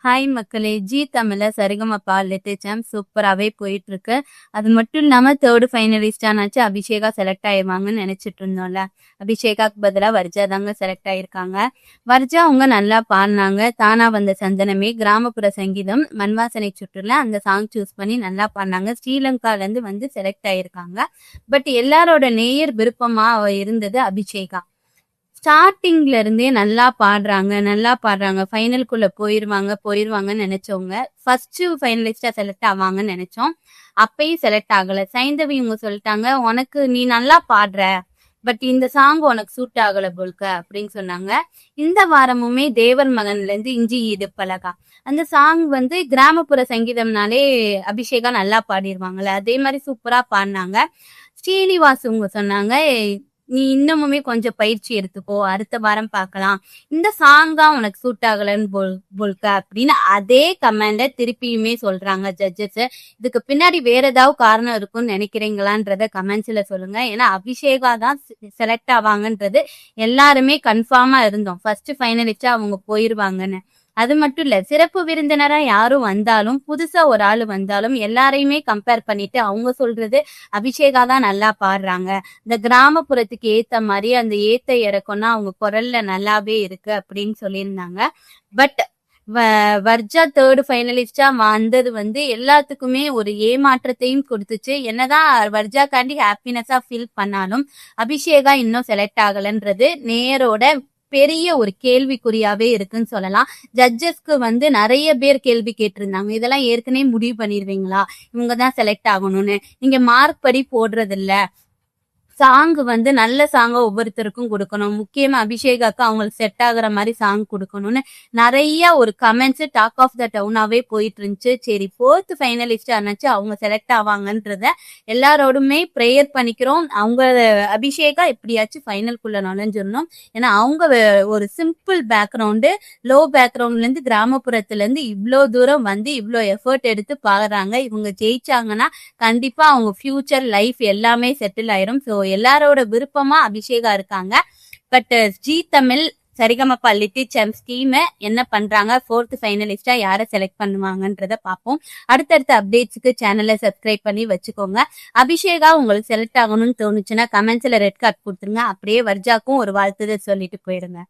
Hi மக்களே, G தமிழ்ல Sa Re Ga Ma Pa little சூப்பராகவே போயிட்டு இருக்கு. அது மட்டும் இல்லாம தேர்டு ஃபைனலிஸ்டானாச்சு அபிஷேகா செலக்ட் ஆயிருவாங்கன்னு நினைச்சிட்டு இருந்தோம்ல. அபிஷேகாக்கு பதிலாக வர்ஜா தாங்க செலக்ட் ஆயிருக்காங்க. வர்ஜா அவங்க நல்லா பாடினாங்க. தானா வந்த சந்தனமே, கிராமப்புற சங்கீதம், மண்வாசனை சுற்றுல அந்த சாங் சூஸ் பண்ணி நல்லா பாடினாங்க. ஸ்ரீலங்கால இருந்து வந்து செலக்ட் ஆயிருக்காங்க. பட் எல்லாரோட நேயர் விருப்பமா இருந்தது அபிஷேகா. ஸ்டார்டிங்ல இருந்தே நல்லா பாடுறாங்க. ஃபைனலுக்குள்ள போயிருவாங்கன்னு நினைச்சவங்க ஃபர்ஸ்ட் ஃபைனலிஸ்டா செலக்ட் ஆவாங்கன்னு நினைச்சோம். அப்பயும் செலக்ட் ஆகல. சைந்தவி இவங்க சொல்லிட்டாங்க, உனக்கு நீ நல்லா பாடுற, பட் இந்த சாங் உனக்கு சூட் ஆகல போல்க அப்படின்னு சொன்னாங்க. இந்த வாரமுமே தேவர் மகன்ல இருந்து இஞ்சி ஈடு பலகா அந்த சாங் வந்து கிராமப்புற சங்கீதம்னாலே அபிஷேகா நல்லா பாடிடுவாங்கல்ல, அதே மாதிரி சூப்பரா பாடினாங்க. ஸ்ரீனிவாஸ் இவங்க சொன்னாங்க, நீ இன்னமுமே கொஞ்சம் பயிற்சி எடுத்துக்கோ, அடுத்த வாரம் பார்க்கலாம், இந்த சாங் தான் உனக்கு சூட் ஆகலன்னு போல்க அப்படின்னு அதே கமெண்ட திருப்பியுமே சொல்றாங்க ஜட்ஜஸ். இதுக்கு பின்னாடி வேற ஏதாவது காரணம் இருக்கும்னு நினைக்கிறீங்களான்றத கமெண்ட்ஸ்ல சொல்லுங்க. ஏன்னா அபிஷேகா தான் செலக்ட் ஆவாங்கன்றது எல்லாருமே கன்ஃபார்மா இருந்தோம். ஃபர்ஸ்ட் ஃபைனலிஸ்டா அவங்க போயிருவாங்கன்னு. அது மட்டும் இல்ல, சிறப்பு விருந்தினரா யாரும் வந்தாலும், புதுசா ஒரு ஆள் வந்தாலும் எல்லாரையுமே கம்பேர் பண்ணிட்டு அவங்க சொல்றது அபிஷேகா தான் நல்லா பாடுறாங்க, இந்த கிராமப்புறத்துக்கு ஏத்த மாதிரி அந்த ஏத்த இறக்கம்னா அவங்க குரல்ல நல்லாவே இருக்கு அப்படின்னு சொல்லியிருந்தாங்க. பட் வர்ஜா தேர்டு ஃபைனலிஸ்டா வந்தது வந்து எல்லாத்துக்குமே ஒரு ஏமாற்றத்தையும் கொடுத்துச்சு. என்னதான் வர்ஜாக்காண்டி ஹாப்பினஸா ஃபீல் பண்ணாலும் அபிஷேகா இன்னும் செலக்ட் ஆகலன்றது நேரோட பெரிய ஒரு கேள்விக்குறியாவே இருக்குன்னு சொல்லலாம். ஜட்ஜஸ்க்கு வந்து நிறைய பேர் கேள்வி கேட்டிருந்தாங்க, இதெல்லாம் ஏற்கனவே முடிவு பண்ணிடுவீங்களா, இவங்கதான் செலக்ட் ஆகணும்னு, நீங்க மார்க் படி போடுறது இல்ல, சாங் வந்து நல்ல சாங்க ஒவ்வொருத்தருக்கும் கொடுக்கணும், முக்கியமா அபிஷேகாக்கு அவங்களுக்கு செட் ஆகுற மாதிரி சாங் கொடுக்கணும்னு நிறைய ஒரு கமெண்ட்ஸ் டாக் ஆஃப் த டவுனாவே போயிட்டு இருந்துச்சு. சரி, ஃபோர்த் ஃபைனலிஸ்ட் ஆனாச்சு அவங்க செலக்ட் ஆவாங்கன்றத எல்லாரோடுமே ப்ரேயர் பண்ணிக்கிறோம். அவங்க அபிஷேகா எப்படியாச்சும் ஃபைனல்குள்ள நுழைஞ்சிடணும். ஏன்னா அவங்க ஒரு சிம்பிள் பேக்ரவுண்டு, லோ பேக்ரவுண்ட்ல இருந்து கிராமப்புறத்துல இருந்து இவ்வளோ தூரம் வந்து இவ்வளோ எஃபர்ட் எடுத்து பாக்குறாங்க. இவங்க ஜெயிச்சாங்கன்னா கண்டிப்பா அவங்க ஃபியூச்சர் லைஃப் எல்லாமே செட்டில் ஆயிரும். ஸோ எல்லாரோட விருப்பமா அபிஷேகா இருக்காங்க. But Zee Tamil Sa Re Ga Ma Pa little champs team என்ன பண்றாங்க, ஃபோர்த் ஃபைனலிஸ்டா யாரை செலக்ட் பண்ணுவாங்கன்றத பார்ப்போம். அடுத்தடுத்த அப்டேட்ஸுக்கு சேனலை சப்ஸ்கிரைப் பண்ணி வச்சுக்கோங்க. அபிஷேகா உங்களுக்கு செலக்ட் ஆகணும்னு தோணுச்சுன்னா கமெண்ட்ஸ்ல ரெட் கார்ட் கொடுத்துருங்க. அப்படியே வர்ஜாக்கும் ஒரு வாழ்த்துதல் சொல்லிட்டு போயிடுங்க.